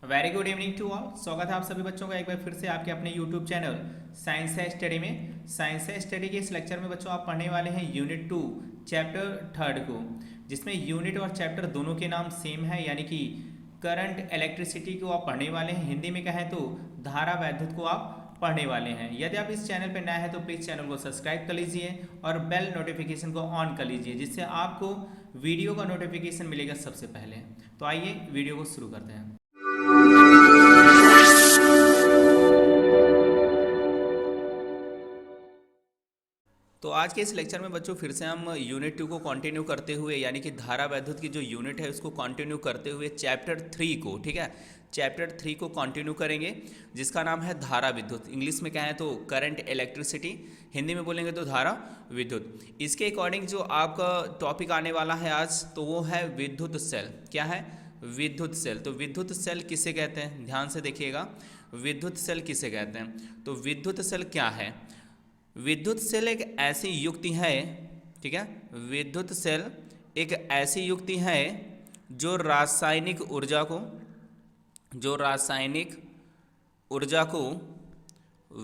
Very good evening to all. स्वागत है आप सभी बच्चों का एक बार फिर से आपके अपने यूट्यूब चैनल साइंस है स्टडी में। साइंस है स्टडी के इस लेक्चर में बच्चों आप पढ़ने वाले हैं यूनिट 2 चैप्टर 3 को, जिसमें यूनिट और चैप्टर दोनों के नाम सेम है, यानी कि करंट इलेक्ट्रिसिटी को आप पढ़ने वाले हैं। हिंदी में कहें तो धारा वैद्युत को आप पढ़ने वाले हैं। यदि आप इस चैनल पर नए हैं तो प्लीज़ चैनल को सब्सक्राइब कर लीजिए और बेल नोटिफिकेशन को ऑन कर लीजिए, जिससे आपको वीडियो का नोटिफिकेशन मिलेगा सबसे पहले। तो आइए वीडियो को शुरू करते हैं। तो आज के इस लेक्चर में बच्चों फिर से हम यूनिट 2 को कंटिन्यू करते हुए, यानी कि धारा वैद्युत की जो यूनिट है उसको कंटिन्यू करते हुए चैप्टर 3 को, ठीक है, चैप्टर 3 को कंटिन्यू करेंगे, जिसका नाम है धारा विद्युत। इंग्लिश में कहें तो करंट इलेक्ट्रिसिटी, हिंदी में बोलेंगे तो धारा विद्युत। इसके अकॉर्डिंग जो आपका टॉपिक आने वाला है आज, तो वो है विद्युत सेल। क्या है? विद्युत सेल। तो विद्युत सेल किसे कहते हैं, ध्यान से देखिएगा, विद्युत सेल किसे कहते हैं। तो विद्युत सेल क्या है? विद्युत सेल एक ऐसी युक्ति है, ठीक है, विद्युत सेल एक ऐसी युक्ति है जो रासायनिक ऊर्जा को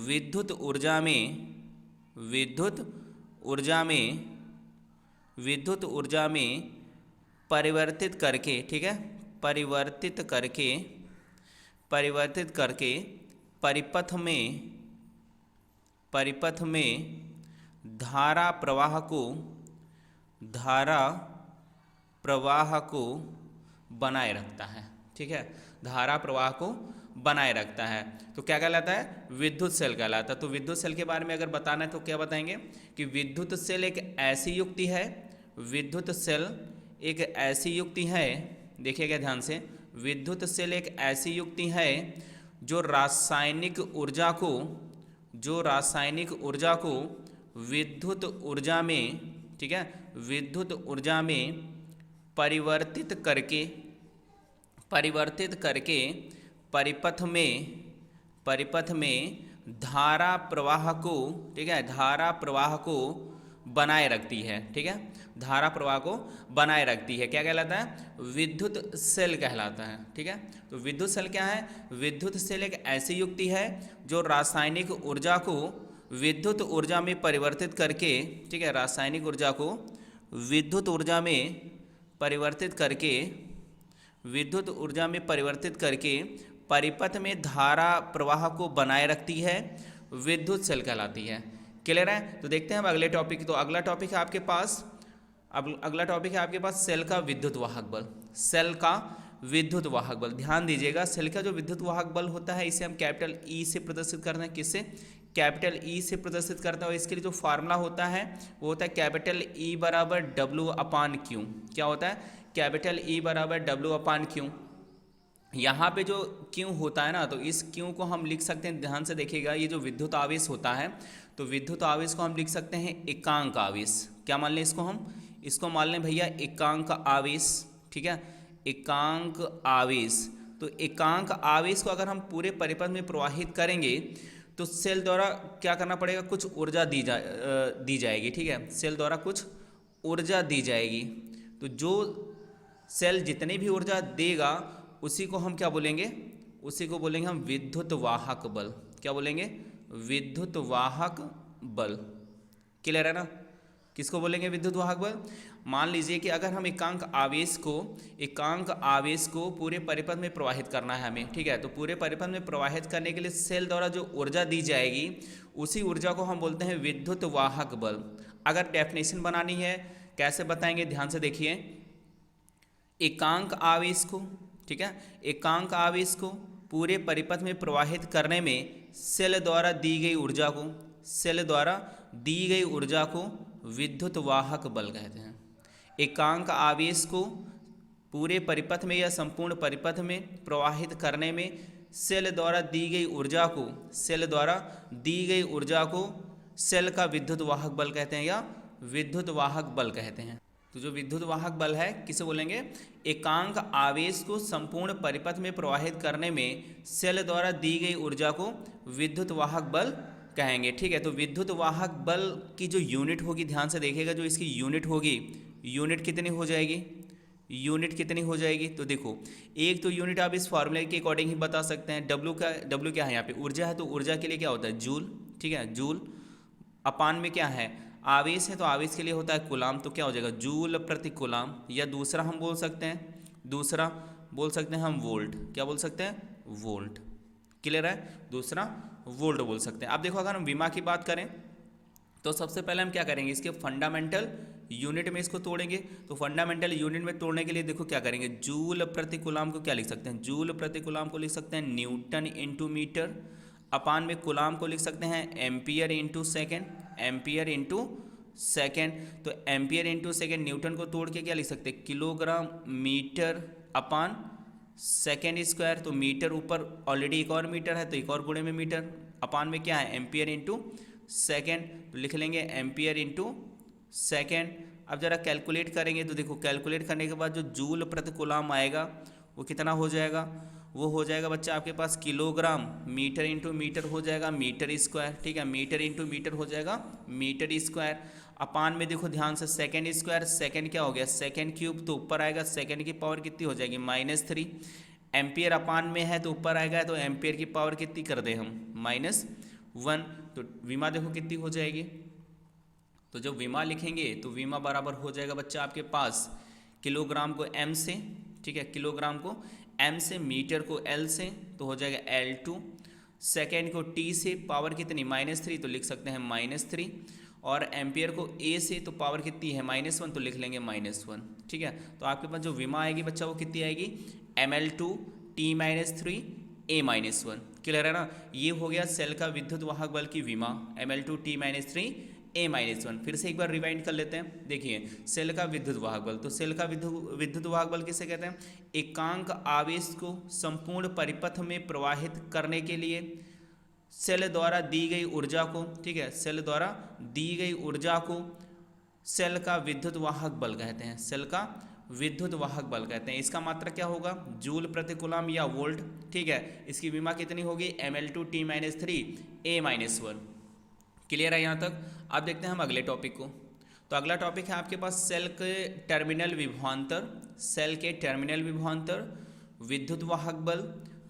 विद्युत ऊर्जा में परिवर्तित करके, ठीक है, परिवर्तित करके परिपथ में धारा प्रवाह को बनाए रखता है, ठीक है, धारा प्रवाह को बनाए रखता है। तो क्या कहलाता है? विद्युत सेल कहलाता है। तो विद्युत सेल के बारे में अगर बताना है तो क्या बताएंगे कि विद्युत सेल एक ऐसी युक्ति है, विद्युत सेल एक ऐसी युक्ति है, देखिएगा ध्यान से, विद्युत सेल एक ऐसी युक्ति है जो रासायनिक ऊर्जा को विद्युत ऊर्जा में, ठीक है, विद्युत ऊर्जा में परिवर्तित करके परिपथ में धारा प्रवाह को, ठीक है, धारा प्रवाह को बनाए रखती है, ठीक है, धारा प्रवाह को बनाए रखती है। क्या कहलाता है? विद्युत सेल कहलाता है, ठीक है। तो विद्युत सेल क्या है? विद्युत सेल एक ऐसी युक्ति है जो रासायनिक ऊर्जा को विद्युत ऊर्जा में परिवर्तित करके, ठीक है, रासायनिक ऊर्जा को विद्युत ऊर्जा में परिवर्तित करके परिपथ में धारा प्रवाह को बनाए रखती है, विद्युत सेल कहलाती है। क्लियर है? तो देखते हैं अब अगले टॉपिक। तो अगला टॉपिक है आपके पास, सेल का विद्युत वाहक बल। सेल का विद्युत वाहक बल, ध्यान दीजिएगा, सेल का जो विद्युत वाहक बल होता है इसे हम कैपिटल ई से प्रदर्शित करते हैं। किससे? कैपिटल ई से प्रदर्शित करते हैं। और इसके लिए जो फार्मूला होता है वो होता है कैपिटल ई बराबर डब्ल्यू अपान क्यू। क्या होता है? कैपिटल ई बराबर डब्ल्यू अपान क्यू। यहाँ पे जो क्यू होता है ना, तो इस क्यू को हम लिख सकते हैं, ध्यान से देखिएगा, ये जो विद्युत आवेश होता है, तो विद्युत आवेश को हम लिख सकते हैं एकांक आवेश। क्या मान लें इसको? हम इसको मान लें भैया एकांक आवेश, ठीक है, एकांक आवेश। तो एकांक आवेश को अगर हम पूरे परिपथ में प्रवाहित करेंगे तो सेल द्वारा क्या करना पड़ेगा? कुछ ऊर्जा दी जाएगी, ठीक है, सेल द्वारा कुछ ऊर्जा दी जाएगी। तो जो सेल जितनी भी ऊर्जा देगा उसी को हम क्या बोलेंगे? उसी को बोलेंगे हम विद्युत वाहक बल। क्या बोलेंगे? विद्युत वाहक बल। क्लियर है ना? किसको बोलेंगे विद्युत वाहक बल? मान लीजिए कि अगर हम एकांक आवेश को पूरे परिपथ में प्रवाहित करना है हमें, ठीक है, तो पूरे परिपथ में प्रवाहित करने के लिए सेल द्वारा जो ऊर्जा दी जाएगी उसी ऊर्जा को हम बोलते हैं विद्युत वाहक बल। अगर डेफिनेशन बनानी है, कैसे बताएंगे? ध्यान से देखिए, एकांक आवेश को, ठीक है, एकांक आवेश को पूरे परिपथ में प्रवाहित करने में सेल द्वारा दी गई ऊर्जा को विद्युत वाहक बल कहते हैं। एकांक आवेश को पूरे परिपथ में या संपूर्ण परिपथ में प्रवाहित करने में सेल द्वारा दी गई ऊर्जा को सेल का विद्युत वाहक बल कहते हैं या विद्युत वाहक बल कहते हैं। तो जो विद्युत वाहक बल है किसे बोलेंगे? एकांक आवेश को संपूर्ण परिपथ में प्रवाहित करने में सेल द्वारा दी गई ऊर्जा को विद्युत वाहक बल कहेंगे, ठीक है। तो विद्युत वाहक बल की जो यूनिट होगी, ध्यान से देखिएगा, जो इसकी यूनिट होगी, यूनिट कितनी हो जाएगी? यूनिट कितनी हो जाएगी? तो देखो एक तो यूनिट आप इस फॉर्मूले के अकॉर्डिंग ही बता सकते हैं। डब्लू क्या है यहाँ पे? ऊर्जा है, तो ऊर्जा के लिए क्या होता है? जूल, ठीक है, जूल। अपान में क्या है? आवेश है, तो आवेश के लिए होता है कूलाम, तो क्या हो जाएगा? जूल प्रति कूलाम। या दूसरा हम बोल सकते हैं हम वोल्ट। क्या बोल सकते हैं? वोल्ट। क्लियर है? दूसरा वोल्ट बोल सकते हैं। अब देखो अगर हम विमा की बात करें तो सबसे पहले हम क्या करेंगे? इसके फंडामेंटल यूनिट में इसको तोड़ेंगे। तो फंडामेंटल यूनिट में तोड़ने के लिए देखो क्या करेंगे? जूल प्रति कूलाम को क्या लिख सकते हैं? जूल प्रति कूलाम को लिख सकते हैं न्यूटन इंटू मीटर। अपान में कूलाम को लिख सकते हैं ampere into second, ampere into second. तो एम्पियर इंटू सेकेंड, न्यूटन को तोड़ के क्या लिख सकते हैं? किलोग्राम मीटर अपान सेकेंड स्क्वायर। तो मीटर ऊपर ऑलरेडी एक और मीटर है, तो एक और गुणे में मीटर। अपान में क्या है? Ampere into second. तो लिख लेंगे एम्पियर इंटू सेकेंड। अब जरा कैलकुलेट करेंगे तो देखो कैलकुलेट करने के बाद जो जूल प्रति कूलाम आएगा वो कितना हो जाएगा? वो हो जाएगा बच्चा आपके पास किलोग्राम मीटर इंटू मीटर हो जाएगा मीटर स्क्वायर, ठीक है, मीटर इंटू मीटर हो जाएगा मीटर स्क्वायर। अपान में देखो ध्यान से सेकेंड स्क्वायर, सेकेंड क्या हो गया? सेकेंड क्यूब, तो ऊपर आएगा सेकेंड की पावर कितनी हो जाएगी? -3। एम्पियर अपान में है तो ऊपर आएगा, तो एम्पियर की पावर कितनी कर दें हम? -1। तो विमा देखो कितनी हो जाएगी? तो जब विमा लिखेंगे तो विमा बराबर हो जाएगा बच्चा आपके पास किलोग्राम को m से, ठीक है, किलोग्राम को m से, मीटर को l से, तो हो जाएगा L2। सेकेंड को t से, पावर कितनी? -3, तो लिख सकते हैं -3। और एम्पियर को a से, तो पावर कितनी है? -1, तो लिख लेंगे -1, ठीक है। तो आपके पास जो विमा आएगी बच्चा वो कितनी आएगी? ml2 t-3 a-1। क्लियर है ना? ये हो गया सेल का विद्युत वाहक बल की विमा ml2 t-3 a-1। फिर से एक बार रिवाइंड कर लेते हैं। देखिए सेल का विद्युत वाहक बल, तो सेल का विद्युत वाहक बल किसे कहते हैं? एकांक आवेश को संपूर्ण परिपथ में प्रवाहित करने के लिए सेल द्वारा दी गई ऊर्जा को, ठीक है, सेल द्वारा दी गई ऊर्जा को सेल का विद्युत वाहक बल कहते हैं। सेल का विद्युत वाहक बल कहते हैं। इसका मात्रक क्या होगा? जूल प्रति कूलाम या वोल्ट, ठीक है। इसकी विमा कितनी होगी? ml2 t-3 a-1। क्लियर है यहाँ तक? अब देखते हैं हम अगले टॉपिक को। तो अगला टॉपिक है आपके पास सेल के टर्मिनल विभवांतर, सेल के टर्मिनल विभवांतर, विद्युत वाहक बल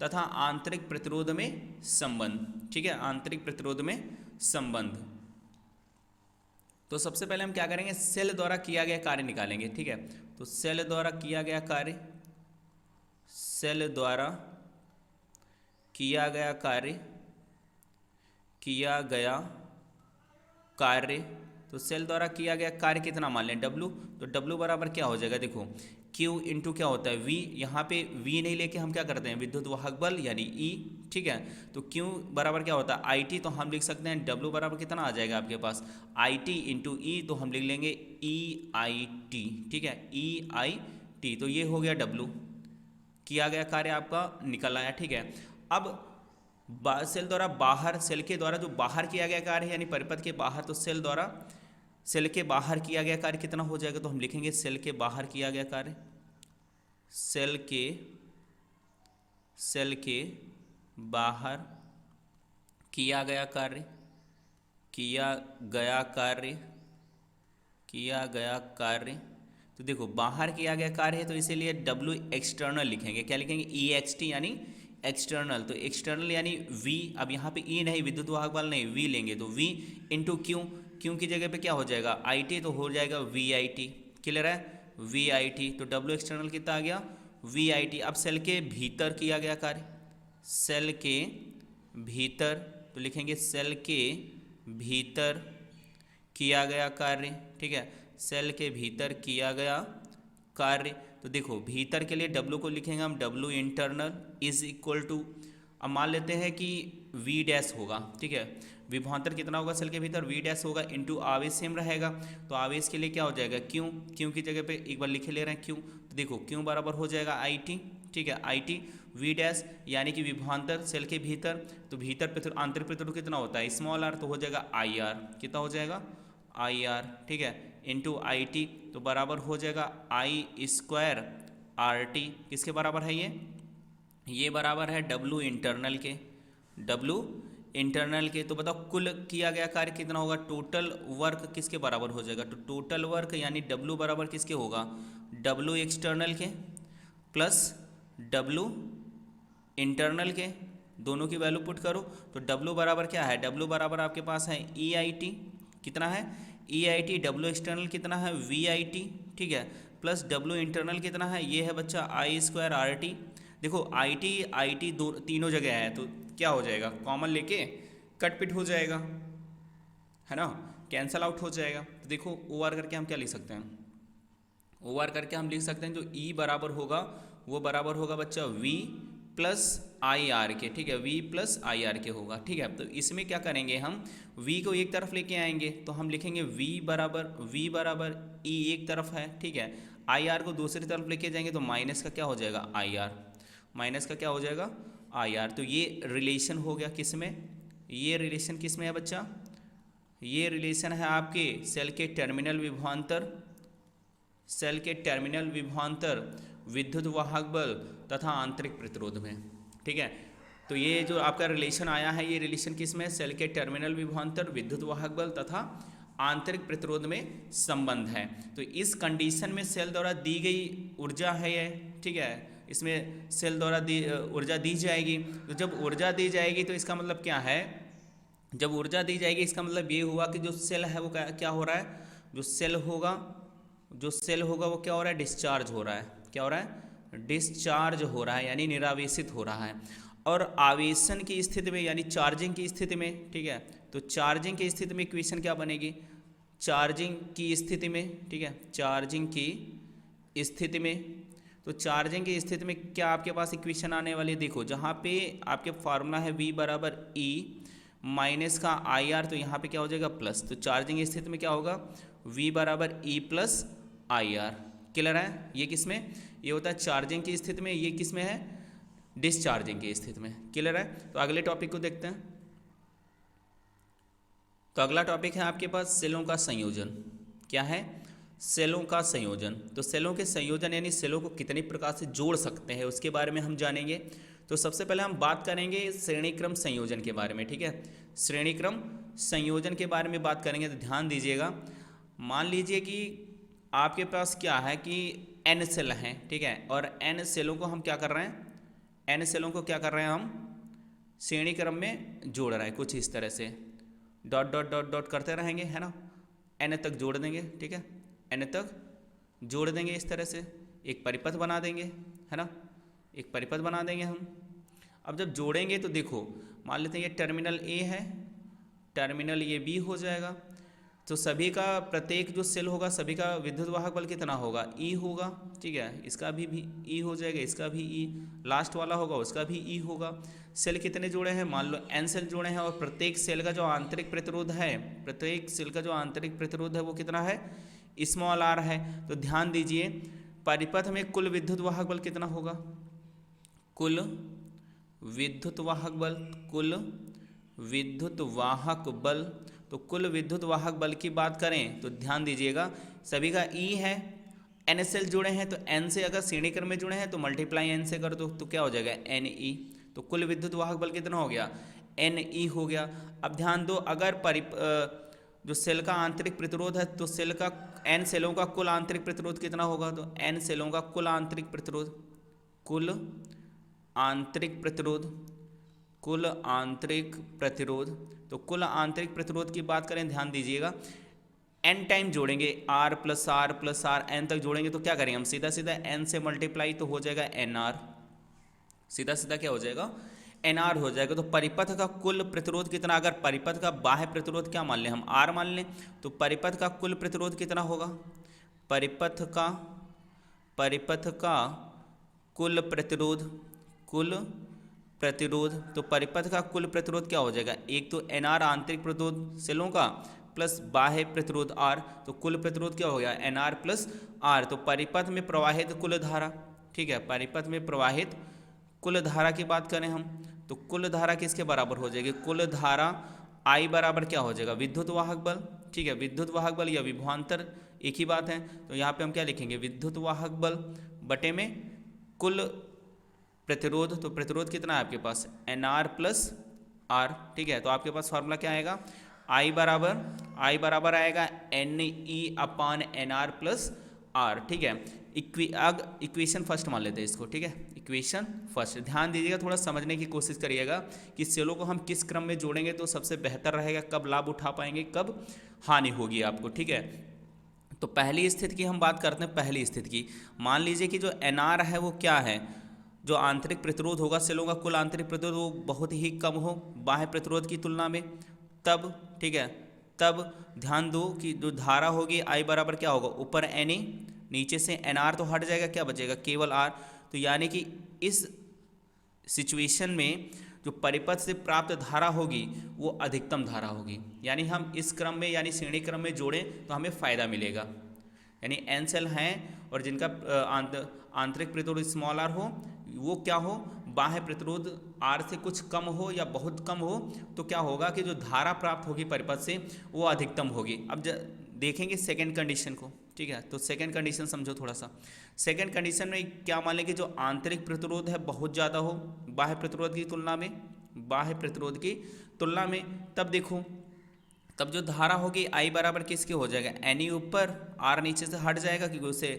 तथा आंतरिक प्रतिरोध में संबंध, ठीक है, आंतरिक प्रतिरोध में संबंध। तो सबसे पहले हम क्या करेंगे? सेल द्वारा किया गया कार्य निकालेंगे, ठीक है। तो सेल द्वारा किया गया कार्य, सेल द्वारा किया गया कार्य, तो सेल द्वारा किया गया कार्य कितना मान लें? W। तो W बराबर क्या हो जाएगा? देखो Q इंटू क्या होता है? V। यहाँ पे V नहीं लेके हम क्या करते हैं? विद्युत वाहक बल यानी E, ठीक है। तो Q बराबर क्या होता है? IT। तो हम लिख सकते हैं W बराबर कितना आ जाएगा आपके पास? IT into E। तो हम लिख लेंगे EIT, ठीक है, EIT। तो ये हो गया W, किया गया कार्य आपका निकल आया, ठीक है। अब सेल द्वारा बाहर, सेल के द्वारा जो बाहर किया गया कार्य है यानी परिपथ के बाहर, तो सेल द्वारा, सेल के बाहर किया गया कार्य कितना हो जाएगा? तो हम लिखेंगे सेल के बाहर किया गया कार्य, सेल बाहर किया गया कार्य, तो देखो बाहर किया गया कार्य है तो इसीलिए W एक्सटर्नल लिखेंगे। क्या लिखेंगे? EXT यानी एक्सटर्नल। तो एक्सटर्नल यानी V। अब यहाँ पे E नहीं, विद्युत वाहक बल नहीं, V लेंगे, तो V इंटू Q की जगह पे क्या हो जाएगा? IT, तो हो जाएगा VIT। क्लियर है? VIT। तो W एक्सटर्नल कितना आ गया? VIT। अब सेल के भीतर किया गया कार्य, सेल के भीतर, तो लिखेंगे सेल के भीतर किया गया कार्य, ठीक है, सेल के भीतर किया गया कार्य। तो देखो भीतर के लिए W को लिखेंगे हम W internal is equal to, अब मान लेते हैं कि V डैश होगा, ठीक है, विभवांतर कितना होगा सेल के भीतर? V डैश होगा इंटू आवेश सेम रहेगा, तो आवेश के लिए क्या हो जाएगा? Q की जगह पे एक बार लिखे ले रहे हैं Q। तो देखो Q बराबर हो जाएगा IT, ठीक है, IT V डैश यानी कि विभवांतर सेल के भीतर, तो भीतर आंतरिक प्रतिरोध कितना होता है? स्मॉल r, तो हो जाएगा IR। कितना हो जाएगा? IR, ठीक है, इंटू IT, तो बराबर हो जाएगा I² RT। किसके बराबर है ये बराबर है W इंटरनल के, W इंटरनल के, तो बताओ कुल किया गया कार्य कितना होगा, टोटल वर्क किसके बराबर हो जाएगा, तो टोटल वर्क यानी W बराबर किसके होगा, W एक्सटर्नल के प्लस W इंटरनल के, दोनों की वैल्यू पुट करो तो W बराबर क्या है, W बराबर आपके पास है EIT, कितना है EIT, W एक्सटर्नल कितना है VIT, ठीक है, प्लस W इंटरनल कितना है, ये है बच्चा I² RT। देखो IT दो तीनों जगह है तो क्या हो जाएगा, कॉमन लेके कट पिट हो जाएगा, है ना, कैंसल आउट हो जाएगा। तो देखो OR करके हम क्या लिख सकते हैं, OR करके हम लिख सकते हैं जो E बराबर होगा वो बराबर होगा बच्चा V प्लस IR के, ठीक है, V प्लस IR के होगा, ठीक है। तो इसमें क्या करेंगे हम, V को एक तरफ लेके आएंगे तो हम लिखेंगे V बराबर E एक तरफ है, ठीक है, IR को दूसरी तरफ लेके जाएंगे तो माइनस का क्या हो जाएगा IR, माइनस का क्या हो जाएगा IR। तो ये रिलेशन हो गया किस में, ये रिलेशन किस में है बच्चा, ये रिलेशन है आपके सेल के टर्मिनल विभवांतर, सेल के टर्मिनल विभवांतर विद्युत वाहक बल तथा आंतरिक प्रतिरोध में, ठीक है। तो ये जो आपका रिलेशन आया है ये रिलेशन किस में, सेल के टर्मिनल विभवांतर विद्युत वाहक बल तथा आंतरिक प्रतिरोध में संबंध है। तो इस कंडीशन में सेल द्वारा दी गई ऊर्जा है ये, ठीक है, इसमें सेल द्वारा ऊर्जा दी जाएगी। तो जब ऊर्जा दी जाएगी तो इसका मतलब क्या है, जब ऊर्जा दी जाएगी इसका मतलब ये हुआ कि जो सेल है वो क्या हो रहा है, जो सेल होगा वो क्या हो रहा है, डिस्चार्ज हो रहा है, क्या हो रहा है, डिस्चार्ज हो रहा है यानी निरावेशित हो रहा है। और आवेशन की स्थिति में यानी चार्जिंग की स्थिति में, ठीक है, तो चार्जिंग की स्थिति में इक्वेशन क्या बनेगी, चार्जिंग की स्थिति में, ठीक है, चार्जिंग की स्थिति में, तो चार्जिंग की स्थिति में क्या आपके पास इक्वेशन आने वाली है, देखो जहाँ पे आपके फार्मूला है V बराबर E माइनस का IR, तो यहाँ पे क्या हो जाएगा प्लस, तो चार्जिंग स्थिति में क्या होगा V बराबर E प्लस IR, क्लियर है। ये किस में, ये होता है चार्जिंग की स्थिति में, ये किस में है, डिस्चार्जिंग की स्थिति में, क्लियर है। तो अगले टॉपिक को देखते हैं। तो अगला टॉपिक है आपके पास सेलों का संयोजन, क्या है, सेलों का संयोजन। तो सेलों के संयोजन यानी सेलों को कितनी प्रकार से जोड़ सकते हैं उसके बारे में हम जानेंगे। तो सबसे पहले हम बात करेंगे श्रेणी क्रम संयोजन के बारे में, ठीक है, श्रेणी क्रम संयोजन के बारे में बात करेंगे। तो ध्यान दीजिएगा, मान लीजिए कि आपके पास क्या है कि N सेल हैं, ठीक है, और N सेलों को हम क्या कर रहे हैं, N सेलों को क्या कर रहे हैं हम श्रेणी क्रम में जोड़ रहे हैं, कुछ इस तरह से डॉट डॉट डॉट डॉट करते रहेंगे, है ना, N तक जोड़ देंगे, ठीक है, N तक जोड़ देंगे, इस तरह से एक परिपथ बना देंगे, है ना, एक परिपथ बना देंगे हम। अब जब जोड़ेंगे तो देखो मान लेते हैं ये टर्मिनल A है, टर्मिनल ये B हो जाएगा, तो सभी का प्रत्येक जो सेल होगा सभी का विद्युत वाहक बल कितना होगा, E होगा, ठीक है, इसका भी E हो जाएगा, इसका भी E, लास्ट वाला होगा उसका भी E होगा। सेल कितने जोड़े हैं, मान लो N सेल जोड़े हैं, और प्रत्येक सेल का जो आंतरिक प्रतिरोध है, प्रत्येक सेल का जो आंतरिक प्रतिरोध है वो कितना है, स्मॉल r है। तो ध्यान दीजिए परिपथ में कुल विद्युत वाहक बल कितना होगा, कुल विद्युत वाहक बल, कुल विद्युत वाहक बल, तो कुल विद्युत वाहक बल की बात करें तो ध्यान दीजिएगा सभी का E है, N सेल जुड़े हैं तो N से अगर श्रेणी क्रम में जुड़े हैं तो मल्टीप्लाई N से कर दो तो क्या हो जाएगा NE, तो कुल विद्युत वाहक बल कितना हो गया NE हो गया। अब ध्यान दो अगर जो सेल का आंतरिक प्रतिरोध है तो सेल का N सेलों का कुल आंतरिक प्रतिरोध कितना होगा, तो N सेलों का कुल आंतरिक प्रतिरोध, कुल आंतरिक प्रतिरोध, कुल आंतरिक प्रतिरोध, तो कुल आंतरिक प्रतिरोध की बात करें ध्यान दीजिएगा N टाइम जोड़ेंगे R प्लस R N तक जोड़ेंगे तो क्या करेंगे हम सीधा सीधा N से मल्टीप्लाई तो हो जाएगा NR, सीधा सीधा क्या हो जाएगा NR हो जाएगा। तो परिपथ का कुल प्रतिरोध कितना, अगर परिपथ का बाह्य प्रतिरोध क्या मान लें हम R मान लें तो परिपथ का कुल प्रतिरोध कितना होगा, परिपथ का कुल प्रतिरोध, कुल प्रतिरोध, तो परिपथ का कुल प्रतिरोध क्या हो जाएगा, एक तो NR आंतरिक प्रतिरोध सेलों का प्लस बाह्य प्रतिरोध R, तो कुल प्रतिरोध क्या हो गया NR प्लस R। तो परिपथ में प्रवाहित कुल धारा, ठीक है, परिपथ में प्रवाहित कुल धारा की बात करें हम तो कुल धारा किसके बराबर हो जाएगी, कुल धारा I बराबर क्या हो जाएगा विद्युत वाहक बल, ठीक है, विद्युत वाहक बल या विभवांतर एक ही बात है। तो यहाँ पे हम क्या लिखेंगे विद्युत वाहक बल बटे में कुल प्रतिरोध, तो प्रतिरोध कितना है आपके पास NR प्लस आर। ठीक है, तो आपके पास फॉर्मूला क्या आएगा, आई बराबर आएगा NE/NR प्लस आर। ठीक है, इक्वेशन फर्स्ट मान लेते हैं इसको। ठीक है, इक्वेशन फर्स्ट। ध्यान दीजिएगा, थोड़ा समझने की कोशिश करिएगा कि सेलों को हम किस क्रम में जोड़ेंगे तो सबसे बेहतर रहेगा, कब लाभ उठा पाएंगे, कब हानि होगी आपको। ठीक है, तो पहली स्थिति की हम बात करते हैं। पहली स्थिति की मान लीजिए कि जो NR है वो क्या है, जो आंतरिक प्रतिरोध होगा सेलों का, कुल आंतरिक प्रतिरोध वो बहुत ही कम हो बाह्य प्रतिरोध की तुलना में, तब ठीक है, तब ध्यान दो कि जो धारा होगी आई बराबर क्या होगा, ऊपर Na, नीचे से NR तो हट जाएगा, क्या बचेगा, केवल R। तो यानी कि इस सिचुएशन में जो परिपथ से प्राप्त धारा होगी वो अधिकतम धारा होगी। यानी हम इस क्रम में यानी श्रेणी क्रम में जोड़ें तो हमें फ़ायदा मिलेगा। यानी N सेल हैं और जिनका आंतरिक प्रतिरोध स्मॉल r हो, वो क्या हो, बाह्य प्रतिरोध R से कुछ कम हो या बहुत कम हो, तो क्या होगा कि जो धारा प्राप्त होगी परिपथ से वो अधिकतम होगी। अब देखेंगे सेकेंड कंडीशन को। ठीक है, तो सेकेंड कंडीशन समझो थोड़ा सा। सेकेंड कंडीशन में क्या मान लें कि जो आंतरिक प्रतिरोध है बहुत ज़्यादा हो बाह्य प्रतिरोध की तुलना में, बाह्य प्रतिरोध की तुलना में, तब देखो तब जो धारा होगी आई बराबर किसके हो जाएगा, NE ऊपर, R नीचे से हट जाएगा क्योंकि उसे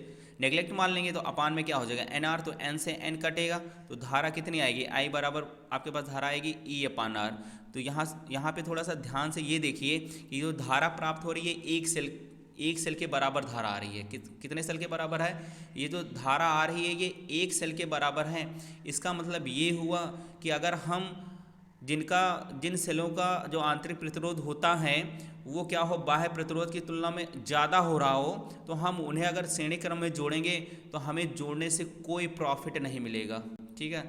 नेग्लेक्ट मान लेंगे, तो अपान में क्या हो जाएगा NR, तो N से N कटेगा, तो धारा कितनी आएगी, आई बराबर आपके पास धारा आएगी E/R। तो यहाँ पे थोड़ा सा ध्यान से ये देखिए कि जो धारा प्राप्त हो रही है एक सेल के बराबर धारा आ रही है। कितने सेल के बराबर है, ये जो धारा आ रही है ये एक सेल के बराबर है। इसका मतलब ये हुआ कि अगर हम जिन सेलों का जो आंतरिक प्रतिरोध होता है वो क्या हो, बाह्य प्रतिरोध की तुलना में ज़्यादा हो रहा हो, तो हम उन्हें अगर श्रेणी क्रम में जोड़ेंगे तो हमें जोड़ने से कोई प्रॉफिट नहीं मिलेगा। ठीक है,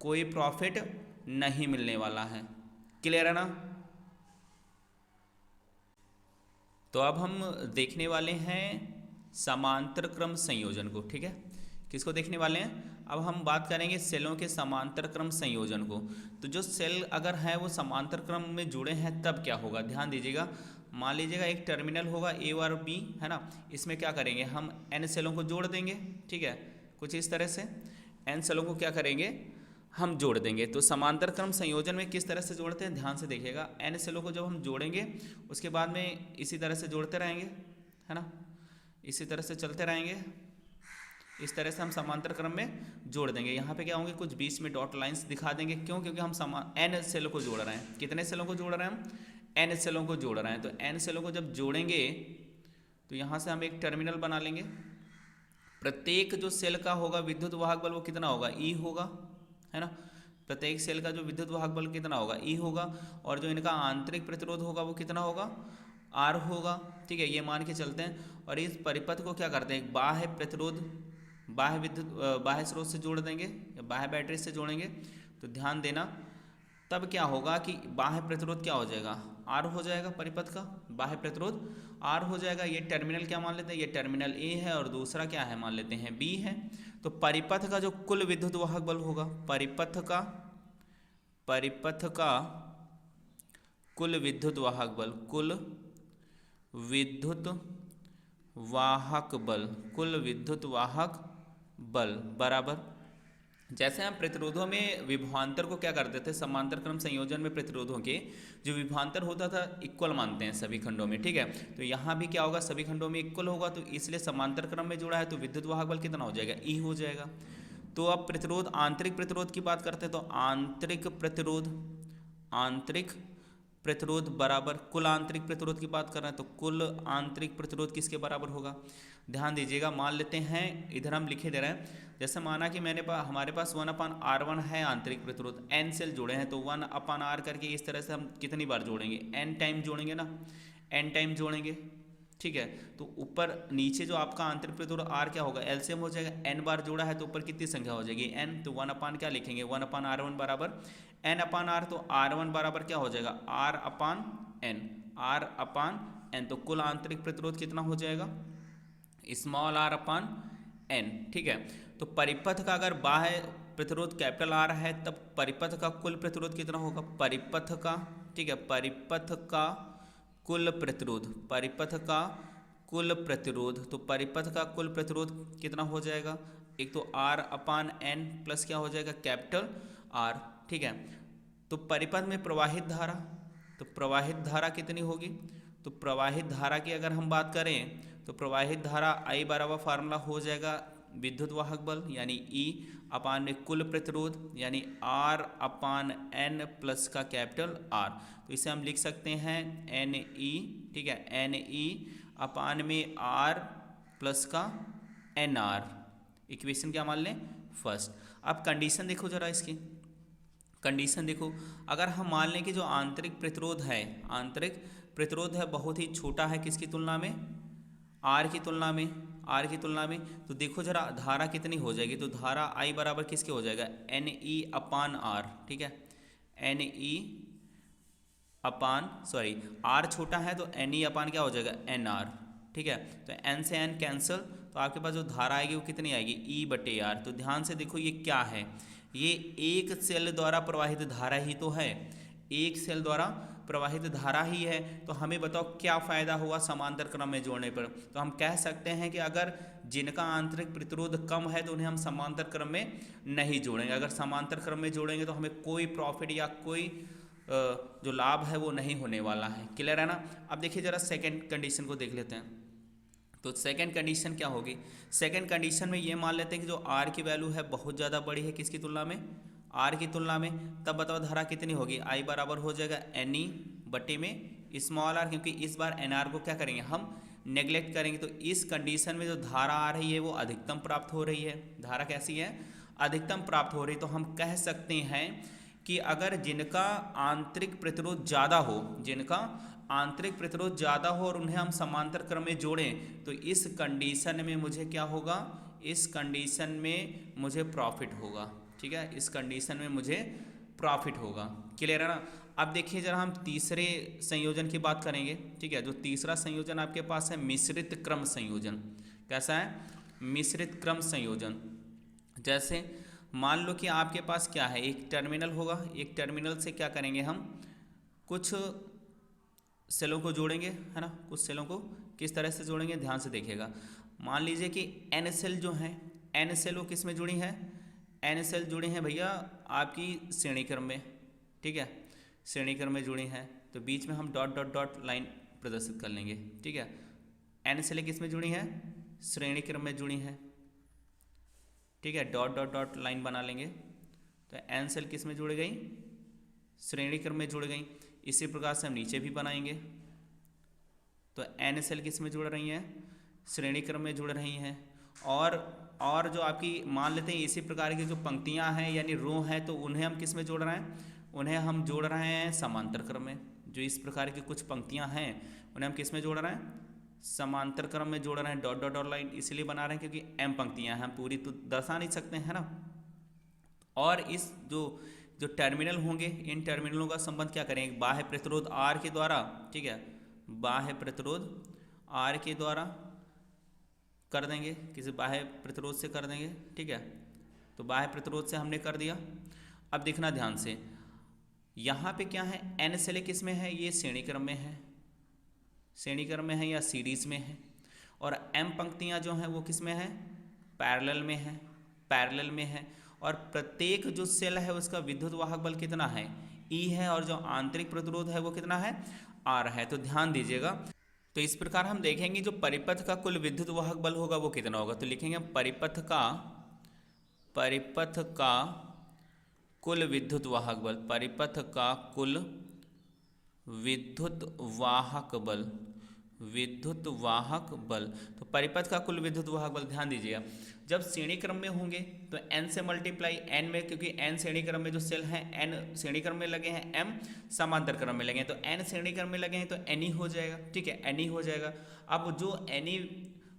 कोई प्रॉफिट नहीं मिलने वाला है। क्लियर है ना। तो अब हम देखने वाले हैं समांतर क्रम संयोजन को। ठीक है, किसको देखने वाले हैं, अब हम बात करेंगे सेलों के समांतर क्रम संयोजन को। तो जो सेल अगर है वो समांतर क्रम में जुड़े हैं तब क्या होगा, ध्यान दीजिएगा। मान लीजिएगा एक टर्मिनल होगा A और B, है ना, इसमें क्या करेंगे हम N सेलों को जोड़ देंगे। ठीक है, कुछ इस तरह से N सेलों को क्या करेंगे हम जोड़ देंगे। तो समांतर क्रम संयोजन में किस तरह से जोड़ते हैं, ध्यान से देखिएगा। N सेलों को जब हम जोड़ेंगे उसके बाद में इसी तरह से जोड़ते रहेंगे, है ना, इसी तरह से चलते रहेंगे, इस तरह से हम समांतर क्रम में जोड़ देंगे। यहाँ पे क्या होंगे, कुछ बीच में डॉट लाइंस दिखा देंगे। क्यों, क्योंकि हम N सेलों को जोड़ रहे हैं। कितने सेलों को जोड़ रहे हैं हम, N सेलों को जोड़ रहे हैं। तो N सेलों को जब जोड़ेंगे तो यहाँ से हम एक टर्मिनल बना लेंगे। प्रत्येक जो सेल का होगा विद्युत वाहक बल वो कितना होगा, E होगा, है ना। प्रत्येक सेल का जो विद्युत वाहक बल कितना होगा, E होगा, और जो इनका आंतरिक प्रतिरोध होगा वो कितना होगा, R होगा। ठीक है, ये मान के चलते हैं। और इस परिपथ को क्या करते हैं, बाह्य प्रतिरोध बाह्य स्रोत से जोड़ देंगे या बाह्य बैटरी से जोड़ेंगे। तो ध्यान देना, तब क्या होगा कि बाह्य प्रतिरोध क्या हो जाएगा, R हो जाएगा। परिपथ का बाह्य प्रतिरोध R हो जाएगा। ये टर्मिनल क्या मान लेते हैं, ये टर्मिनल A है और दूसरा क्या है मान लेते हैं B है। तो परिपथ का जो कुल विद्युत वाहक बल होगा, परिपथ का कुल विद्युत वाहक बल, कुल विद्युत वाहक बल, कुल विद्युत वाहक बल बराबर, जैसे हम प्रतिरोधों में विभवांतर को क्या करते थे, समांतर क्रम संयोजन में प्रतिरोधों के जो विभवांतर होता था इक्वल मानते हैं सभी खंडों में। ठीक है, तो यहाँ भी क्या होगा, सभी खंडों में इक्वल होगा, तो इसलिए समांतर क्रम में जुड़ा है तो विद्युत वाहक बल कितना हो जाएगा, E हो जाएगा। तो अब प्रतिरोध, आंतरिक प्रतिरोध की बात करते हैं, तो आंतरिक प्रतिरोध बराबर कुल आंतरिक प्रतिरोध की बात कर रहे हैं, तो कुल आंतरिक प्रतिरोध किसके बराबर होगा। ध्यान दीजिएगा, मान लेते हैं इधर हम लिखे दे रहे हैं, जैसे माना कि हमारे पास 1/R1 है आंतरिक प्रतिरोध, N सेल जोड़े हैं, तो 1/R करके इस तरह से हम कितनी बार जोड़ेंगे, N टाइम जोड़ेंगे ना, N टाइम जोड़ेंगे। ठीक है, तो ऊपर नीचे जो आपका आंतरिक प्रतिरोध R क्या होगा, LCM हो जाएगा। N बार जोड़ा है तो ऊपर कितनी संख्या हो जाएगी, N, तो 1/ क्या लिखेंगे, 1/R1 बराबर N/R। तो R1 बराबर क्या हो जाएगा, R/N, R/N। तो कुल आंतरिक प्रतिरोध कितना हो जाएगा, स्मॉल r/N। ठीक है, तो परिपथ का अगर बाह्य प्रतिरोध कैपिटल R है तब परिपथ का कुल प्रतिरोध कितना होगा, परिपथ का, ठीक है, परिपथ का कुल प्रतिरोध, परिपथ का कुल प्रतिरोध, तो परिपथ का कुल प्रतिरोध कितना हो जाएगा, एक तो R/N प्लस क्या हो जाएगा, कैपिटल R। ठीक है, तो परिपथ में प्रवाहित धारा, तो प्रवाहित धारा कितनी होगी, तो प्रवाहित धारा की अगर हम बात करें तो प्रवाहित धारा I बराबर फार्मूला हो जाएगा विद्युत वाहक बल यानी E अपान में कुल प्रतिरोध यानी R अपान N प्लस का कैपिटल R। तो इसे हम लिख सकते हैं NE, ठीक है, NE अपान में R प्लस का NR। इक्वेशन क्या मान लें, फर्स्ट। अब कंडीशन देखो जरा, इसकी कंडीशन देखो, अगर हम मान लें कि जो आंतरिक प्रतिरोध है, आंतरिक प्रतिरोध है बहुत ही छोटा है किसकी तुलना में, आर की तुलना में, आर की तुलना में, तो देखो जरा धारा कितनी हो जाएगी, तो धारा आई बराबर किसके हो जाएगा, एन ई अपान आर, ठीक है, N E upon, sorry R छोटा है तो एन ई अपान क्या हो जाएगा, एन आर, ठीक है। तो एन से एन कैंसिल, तो आपके पास जो धारा आएगी वो कितनी आएगी, ई बटे आर। तो ध्यान से देखो ये क्या है, ये एक सेल द्वारा प्रवाहित धारा ही तो है, एक सेल द्वारा प्रवाहित धारा ही है। तो हमें बताओ क्या फ़ायदा हुआ समांतर क्रम में जोड़ने पर। तो हम कह सकते हैं कि अगर जिनका आंतरिक प्रतिरोध कम है तो उन्हें हम समांतर क्रम में नहीं जोड़ेंगे, अगर समांतर क्रम में जोड़ेंगे तो हमें कोई प्रॉफिट या कोई जो लाभ है वो नहीं होने वाला है। क्लियर है ना। अब देखिए जरा सेकेंड कंडीशन को देख लेते हैं। तो सेकेंड कंडीशन क्या होगी, सेकेंड कंडीशन में ये मान लेते हैं कि जो आर की वैल्यू है बहुत ज़्यादा बड़ी है किसकी तुलना में, आर की तुलना में। तब बताओ धारा कितनी होगी, आई बराबर हो जाएगा एन ई बटे में स्मॉल आर, क्योंकि इस बार एन आर को क्या करेंगे हम नेग्लेक्ट करेंगे। तो इस कंडीशन में जो धारा आ रही है वो अधिकतम प्राप्त हो रही है, धारा कैसी है, अधिकतम प्राप्त हो रही। तो हम कह सकते हैं कि अगर जिनका आंतरिक प्रतिरोध ज़्यादा हो, जिनका आंतरिक प्रतिरोध ज़्यादा हो और उन्हें हम समांतर क्रम में जोड़ें तो इस कंडीशन में मुझे क्या होगा, इस कंडीशन में मुझे प्रॉफिट होगा, ठीक है, इस कंडीशन में मुझे प्रॉफिट होगा। क्लियर है ना। अब देखिए जरा हम तीसरे संयोजन की बात करेंगे, ठीक है। जो तीसरा संयोजन आपके पास है मिश्रित क्रम संयोजन। कैसा है, मिश्रित क्रम संयोजन। जैसे मान लो कि आपके पास क्या है, एक टर्मिनल होगा, एक टर्मिनल से क्या करेंगे हम कुछ सेलों को जोड़ेंगे, है ना, कुछ सेलों को किस तरह से जोड़ेंगे ध्यान से देखिएगा। मान लीजिए कि एन सेल जो हैं, एन सेल वो किस में जुड़ी हैं, एन सेल जुड़ी हैं भैया आपकी श्रेणी क्रम में, ठीक है, श्रेणी क्रम में जुड़ी हैं। तो बीच में हम डॉट डॉट डॉट लाइन प्रदर्शित कर लेंगे, ठीक है। एन सेल किस में जुड़ी हैं, श्रेणी क्रम में जुड़ी हैं, ठीक है, डॉट डॉट डॉट लाइन बना लेंगे। तो एन सेल किस में जुड़ गई, श्रेणी क्रम में जुड़ गई। इसी प्रकार से हम नीचे भी बनाएंगे। तो एन सेल किस में जुड़ रही हैं, श्रेणी क्रम में जुड़ रही हैं। और जो आपकी मान लेते हैं इसी प्रकार की जो पंक्तियां हैं यानी रो हैं, तो उन्हें हम किस में जोड़ रहे हैं, उन्हें हम जोड़ रहे हैं समांतर क्रम में। जो इस प्रकार की कुछ पंक्तियां हैं उन्हें हम किस में जोड़ रहे हैं, समांतर क्रम में जोड़ रहे हैं। डॉट डॉट डॉट लाइन इसलिए बना रहे हैं क्योंकि एम पंक्तियां हैं, हम पूरी तो दर्शा नहीं सकते हैं ना। और इस जो टर्मिनल होंगे, इन टर्मिनलों का संबंध क्या करेंगे, बाह्य प्रतिरोध आर के द्वारा, ठीक है, बाह्य प्रतिरोध आर के द्वारा कर देंगे, किसी बाह्य प्रतिरोध से कर देंगे, ठीक है। तो बाह्य प्रतिरोध से हमने कर दिया। अब देखना ध्यान से, यहाँ पे क्या है, एन सेल किस में है, ये श्रेणी क्रम में है, श्रेणी क्रम में है या सीरीज में है। और एम पंक्तियाँ जो हैं वो किस में है, पैरेलल में है, पैरेलल में है। और प्रत्येक जो सेल है उसका विद्युत वाहक बल कितना है, ई है, और जो आंतरिक प्रतिरोध है वो कितना है, आर है। तो ध्यान दीजिएगा। तो इस प्रकार हम देखेंगे जो परिपथ का कुल विद्युत वाहक बल होगा वो कितना होगा। तो लिखेंगे परिपथ का कुल विद्युत वाहक बल, परिपथ का कुल विद्युत वाहक बल, विद्युत वाहक बल। तो परिपथ का कुल विद्युत वाहक बल, ध्यान दीजिएगा, जब श्रेणी क्रम में होंगे तो n से मल्टीप्लाई n में, क्योंकि n श्रेणी क्रम में जो सेल हैं n श्रेणी क्रम में लगे हैं, m समांतर क्रम में लगे हैं, तो n श्रेणी क्रम में लगे हैं तो n ही हो जाएगा, ठीक है, n ही हो जाएगा। अब जो n ही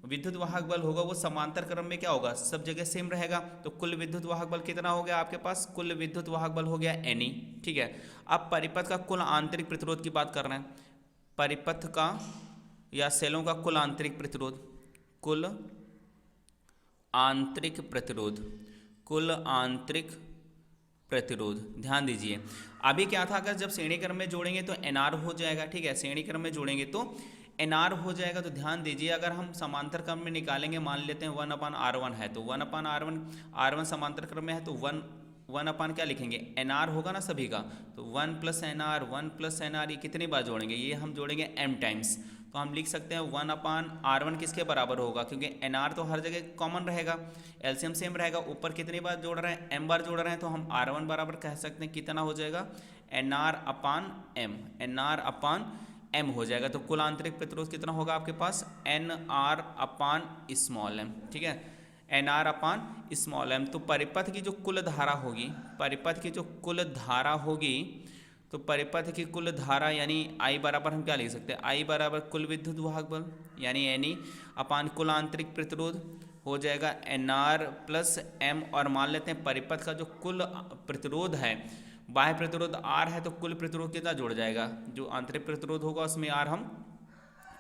विद्युत वाहक बल होगा वो समांतर क्रम में क्या होगा, सब जगह सेम रहेगा। तो कुल विद्युत वाहक बल कितना हो गया आपके पास, कुल विद्युत वाहक बल हो गया n ही, ठीक है। अब परिपथ का कुल आंतरिक प्रतिरोध की बात कर रहे हैं, परिपथ का या सेलों का कुल आंतरिक प्रतिरोध, कुल आंतरिक प्रतिरोध, कुल आंतरिक प्रतिरोध। ध्यान दीजिए अभी क्या था, अगर जब श्रेणी क्रम में जोड़ेंगे तो एनआर हो जाएगा, ठीक है, श्रेणी क्रम में जोड़ेंगे तो एनआर हो जाएगा। तो ध्यान दीजिए अगर हम समांतर क्रम में निकालेंगे, मान लेते हैं 1/R1 है, तो 1/R1 समांतर क्रम में है तो वन अपान क्या लिखेंगे, एन आर होगा ना सभी का, तो वन प्लस एन आर ये कितनी बार जोड़ेंगे, ये हम जोड़ेंगे एम टाइम्स। तो हम लिख सकते हैं वन अपान आर वन किसके बराबर होगा, क्योंकि एन आर तो हर जगह कॉमन रहेगा, एलसीएम सेम रहेगा, ऊपर कितनी बार जोड़ रहे हैं, एम बार जोड़ रहे हैं, तो हम आर वन बराबर कह सकते हैं कितना हो जाएगा, n r upon m, n r upon m हो जाएगा। तो कुल आंतरिक प्रतिरोध कितना होगा आपके पास, n r upon small m, ठीक है, n r upon small m. तो परिपथ की जो कुल धारा होगी, परिपथ की जो कुल धारा होगी, तो परिपथ की कुल धारा यानी I बराबर हम क्या लिख सकते हैं, I बराबर कुल विद्युत वाहक बल यानी एनी अपान कुल आंतरिक प्रतिरोध हो जाएगा एन आर प्लस एम। और मान लेते हैं परिपथ का जो कुल प्रतिरोध है, बाह्य प्रतिरोध R है, तो कुल प्रतिरोध कितना जुड़ जाएगा, जो आंतरिक प्रतिरोध होगा उसमें R हम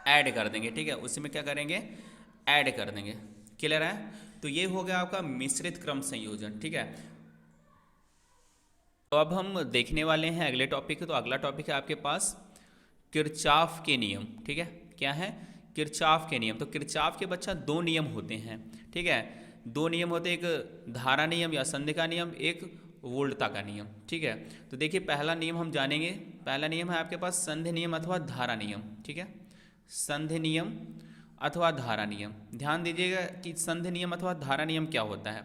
ऐड कर देंगे, ठीक है, उसी में क्या करेंगे, ऐड कर देंगे। क्लियर है। तो ये हो गया आपका मिश्रित क्रम संयोजन, ठीक है। तो अब हम देखने वाले हैं अगले टॉपिक। तो अगला टॉपिक है आपके पास किरचॉफ के नियम, ठीक है, क्या है, किरचॉफ के नियम। तो किरचॉफ के बच्चा दो नियम होते हैं, ठीक है, दो नियम होते हैं, एक धारा नियम या संधि का नियम, एक वोल्टता का नियम, ठीक है। तो देखिए पहला नियम हम जानेंगे, पहला नियम है आपके पास संधि नियम अथवा धारा नियम, ठीक है, संधि नियम अथवा धारा नियम। ध्यान दीजिएगा कि संधि नियम अथवा धारा नियम क्या होता है।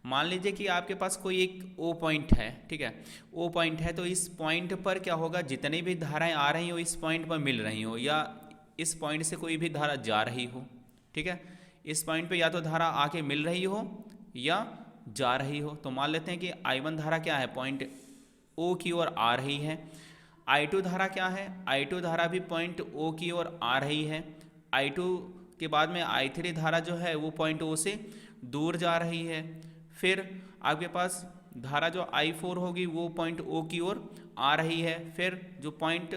मान लीजिए कि आपके पास कोई एक ओ पॉइंट है, ठीक है, ओ पॉइंट है, तो इस पॉइंट पर क्या होगा, जितनी भी धाराएं आ रही हो इस पॉइंट पर मिल रही हो, या इस पॉइंट से कोई भी धारा जा रही हो, ठीक है, इस पॉइंट पे या तो धारा आके मिल रही हो या जा रही हो। तो मान लेते हैं कि I1 धारा क्या है, पॉइंट O की ओर आ रही है। I2 धारा क्या है, I2 धारा भी पॉइंट O की ओर आ रही है। I2 के बाद में I3 धारा जो है वो पॉइंट O से दूर जा रही है। फिर आपके पास धारा जो I4 होगी वो पॉइंट O की ओर आ रही है। फिर जो पॉइंट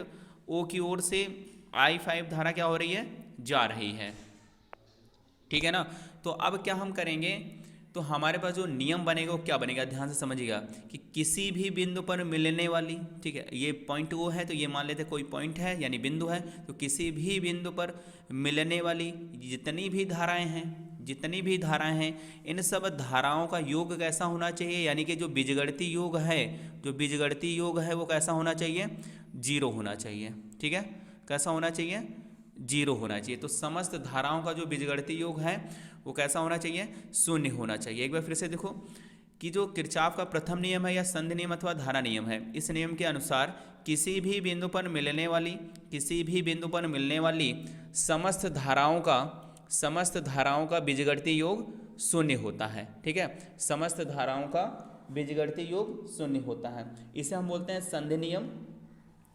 O की ओर से I5 धारा क्या हो रही है, जा रही है, ठीक है ना। तो अब क्या हम करेंगे, तो हमारे पास जो नियम बनेगा वो क्या बनेगा, ध्यान से समझिएगा कि किसी भी बिंदु पर मिलने वाली, ठीक है, ये पॉइंट O है, तो ये मान लेते कोई पॉइंट है यानी बिंदु है, तो किसी भी बिंदु पर मिलने वाली जितनी भी धाराएं हैं, जितनी भी धाराएं हैं, इन सब धाराओं का योग कैसा होना चाहिए, यानी कि जो बीजगणितीय योग है, जो बीजगणितीय योग है वो कैसा होना चाहिए, जीरो होना चाहिए, ठीक है, कैसा होना चाहिए, जीरो होना चाहिए। तो समस्त धाराओं का जो बीजगणितीय योग है वो कैसा होना चाहिए, शून्य होना चाहिए। एक बार फिर से देखो कि जो किरचॉफ का प्रथम नियम है या संधि नियम अथवा धारा नियम है, इस नियम के अनुसार किसी भी बिंदु पर मिलने वाली, किसी भी बिंदु पर मिलने वाली समस्त धाराओं का बीजगणितीय योग शून्य होता है, ठीक है, समस्त धाराओं का बीजगणितीय योग शून्य होता है। इसे हम बोलते हैं संधि नियम,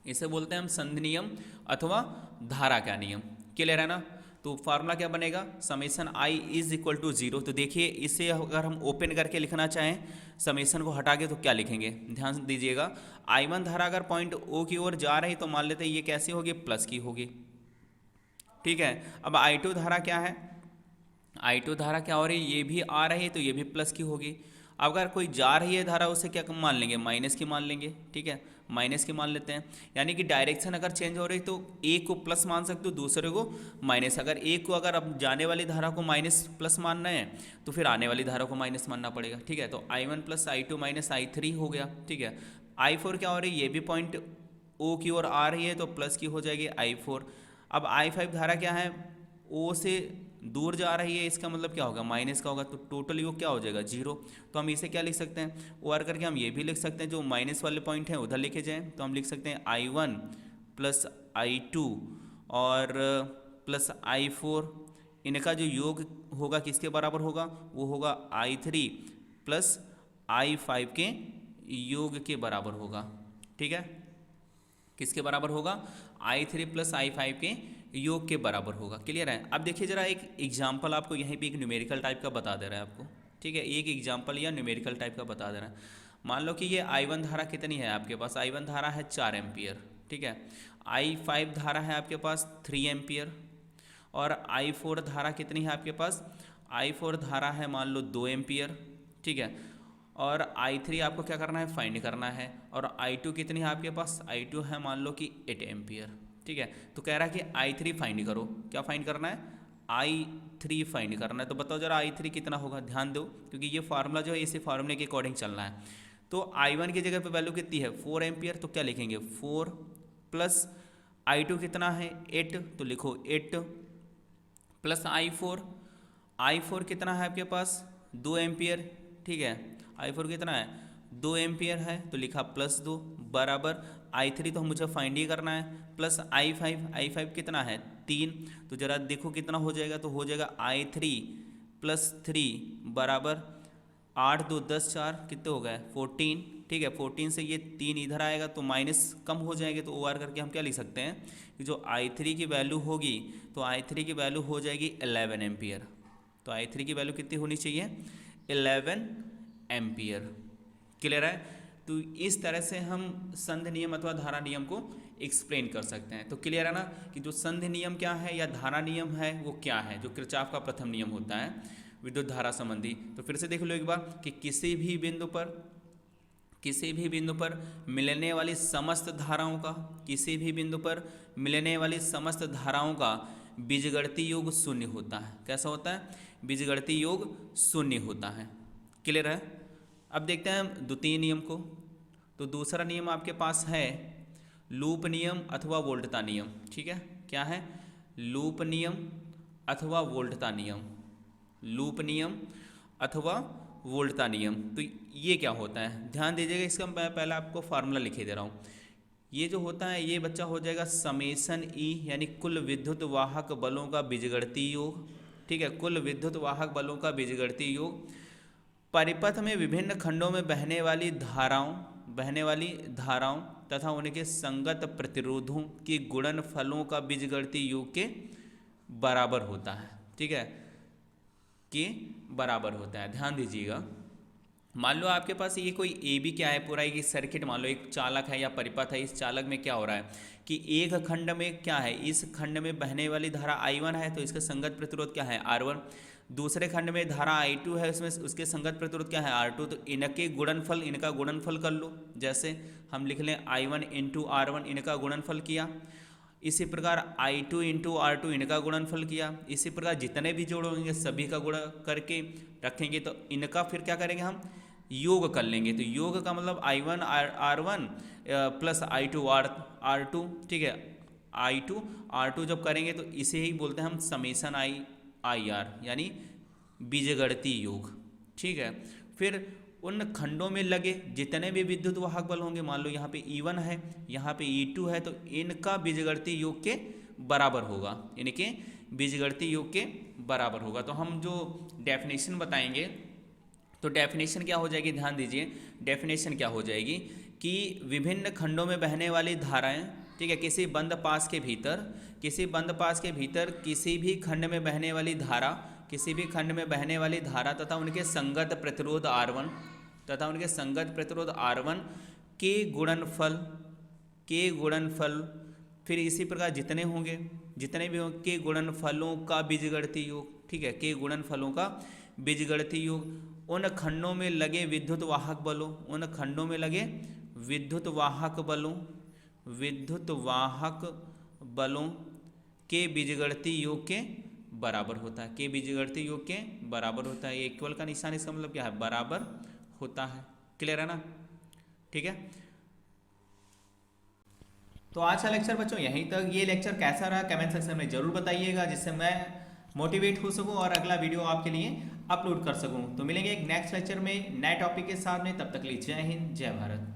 इसे बोलते हैं हम संधि नियम अथवा धारा का नियम। क्लियर है ना। तो फार्मूला क्या बनेगा, summation I is equal to zero. तो देखिए इसे अगर हम ओपन करके लिखना चाहें, समेशन को हटा के, तो क्या लिखेंगे, ध्यान दीजिएगा, I1 धारा अगर पॉइंट O की ओर जा रही तो मान लेते हैं ये कैसी होगी, प्लस की होगी, ठीक है। अब I2 धारा क्या है, I2 धारा क्या हो रही है, ये भी आ रही है तो ये भी प्लस की होगी। अगर कोई जा रही है धारा उसे क्या मान लेंगे, माइनस की मान लेंगे, ठीक है, माइनस की मान लेते हैं। यानी कि डायरेक्शन अगर चेंज हो रही तो एक को प्लस मान सकते हो, दूसरे को माइनस। अगर एक को अगर अब जाने वाली धारा को माइनस प्लस मानना है तो फिर आने वाली धारा को माइनस मानना पड़ेगा, ठीक है। तो I1 plus I2 minus I3 हो गया, ठीक है। I4 क्या हो रही है, ये भी पॉइंट O की ओर आ रही है तो प्लस की हो जाएगी I4। अब I5 धारा क्या है, O से दूर जा रही है, इसका मतलब क्या होगा, माइनस का होगा, तो टोटल योग क्या हो जाएगा, जीरो। तो हम इसे क्या लिख सकते हैं, ओवर करके हम ये भी लिख सकते हैं, जो माइनस वाले पॉइंट हैं उधर लेके जाएं तो हम लिख सकते हैं I1 प्लस I2 और प्लस I4, इनका जो योग होगा किसके बराबर होगा, वो होगा I3 प्लस I5 के योग के बराबर होगा, ठीक है, किसके बराबर होगा, I3 प्लस I5 के योग के बराबर होगा। क्लियर है। अब देखिए जरा एक एग्जाम्पल आपको यहीं पे एक न्यूमेरिकल टाइप का बता दे रहा है आपको, ठीक है, एक एग्जाम्पल या न्यूमेरिकल टाइप का बता दे रहा है। मान लो कि ये I1 धारा कितनी है आपके पास, I1 धारा है 4 एम्पियर, ठीक है, I5 धारा है आपके पास 3 एम्पियर और I4 धारा कितनी है आपके पास, I4 धारा है मान लो 2 एम्पियर, ठीक है, और I3 आपको क्या करना है, फाइंड करना है। और I2 कितनी है आपके पास, I2 है मान लो कि 8 एम्पियर, ठीक है। तो कह रहा है कि I3 फाइंड करो, क्या फाइंड करना है, I3 फाइंड करना है। तो बताओ जरा I3 कितना होगा, ध्यान दो क्योंकि ये फार्मूला जो है इसी फार्मूले के अकॉर्डिंग चलना है। तो I1 की जगह पे वैल्यू कितनी है 4 एम्पियर, तो क्या लिखेंगे 4 प्लस I2 कितना है 8, तो लिखो 8 प्लस I4 कितना है आपके पास 2 एम्पियर, ठीक है I4 कितना है 2 एम्पियर है, तो लिखा प्लस 2 बराबर I3 तो मुझे फाइंड ही करना है, प्लस I5 कितना है 3, तो जरा देखो कितना हो जाएगा, तो हो जाएगा I3 प्लस 3 बराबर 8 2 10 4 कितने हो गए 14, ठीक है 14 से ये 3 इधर आएगा तो माइनस कम हो जाएंगे, तो OR करके हम क्या लिख सकते हैं कि जो I3 की वैल्यू होगी तो I3 की वैल्यू हो जाएगी 11 एम्पियर। तो I3 की वैल्यू कितनी होनी चाहिए 11 एम्पियर। क्लियर है? तो इस तरह से हम संधि नियम अथवा धारा नियम को एक्सप्लेन कर सकते हैं। तो क्लियर है ना कि जो संधि नियम क्या है या धारा नियम है वो क्या है, जो किरचॉफ का प्रथम नियम होता है विद्युत धारा संबंधी। तो फिर से देख लो एक बार कि किसी भी बिंदु पर मिलने वाली समस्त धाराओं का, किसी भी बिंदु पर मिलने वाली समस्त धाराओं का बीजगणितीय योग शून्य होता है। कैसा होता है? बीजगणितीय योग शून्य होता है। क्लियर है? अब देखते हैं हम द्वितीय नियम को। तो दूसरा नियम आपके पास है लूप नियम अथवा वोल्टता नियम। ठीक है, क्या है? लूप नियम अथवा वोल्टता नियम, लूप नियम अथवा वोल्टता नियम। तो ये क्या होता है, ध्यान दीजिएगा, इसका मैं पहले आपको फार्मूला लिखे दे रहा हूँ। ये जो होता है ये बच्चा हो जाएगा समेसन ई, यानी कुल विद्युत वाहक बलों का बीजगणितीय योग। ठीक है, कुल विद्युत वाहक बलों का बीजगणितीय योग। परिपथ में विभिन्न खंडों में बहने वाली धाराओं तथा उनके संगत प्रतिरोधों के गुणनफलों का बीजगणितीय योग के बराबर होता है। ठीक है, के बराबर होता है। ध्यान दीजिएगा, मान लो आपके पास ये कोई ए बी क्या है, पूरा एक सर्किट मान लो, एक चालक है या परिपथ है। इस चालक में क्या हो रहा है कि एक खंड में क्या है, इस खंड में बहने वाली धारा I1 है तो इसका संगत प्रतिरोध क्या है R1। दूसरे खंड में धारा I2 है, उसमें उसके संगत प्रतिरोध क्या है R2। तो इनके गुणनफल, इनका गुणनफल कर लो। जैसे हम लिख लें I1 इंटू R1, इनका गुणनफल किया। इसी प्रकार I2 इंटू R2, इनका गुणनफल किया। इसी प्रकार जितने भी जोड़ होंगे सभी का गुणा करके रखेंगे, तो इनका फिर क्या करेंगे हम योग कर लेंगे। तो योग का मतलब I1 R1 plus I2 R2। ठीक है, I2 R2 जब करेंगे तो इसे ही बोलते हैं हम समेसन IR, यानी बीजगणितीय योग। ठीक है, फिर उन खंडों में लगे जितने भी विद्युत वाहक बल होंगे, मान लो यहाँ पे E1 है, यहाँ पे E2 है, तो इनका बीजगणितीय योग के बराबर होगा, इनके बीजगणितीय योग के बराबर होगा। तो हम जो डेफिनेशन बताएंगे तो डेफिनेशन क्या हो जाएगी, ध्यान दीजिए, डेफिनेशन क्या हो जाएगी कि विभिन्न खंडों में बहने वाली धाराएं, ठीक है, किसी बंद पास के भीतर किसी भी खंड में बहने वाली धारा तथा उनके संगत प्रतिरोध R1 के गुणनफल, फिर इसी प्रकार जितने भी होंगे के गुणनफलों का बीजगणितीय योग। ठीक है, के गुणनफलों का बीजगणितीय योग। उन खंडों में लगे विद्युत वाहक बलों के बीजगणितीय योग के बराबर होता है, के बीजगणितीय योग के बराबर होता है। ये इक्वल का निशान, इसका मतलब क्या है, बराबर होता है। क्लियर है ना? ठीक है, तो आज का लेक्चर बच्चों यहीं तक। ये लेक्चर कैसा रहा कमेंट सेक्शन में जरूर बताइएगा, जिससे मैं मोटिवेट हो सकूं और अगला वीडियो आपके लिए अपलोड कर सकूं। तो मिलेंगे एक नेक्स्ट लेक्चर में नए टॉपिक के साथ में, तब तक के लिए जय हिंद, जय भारत।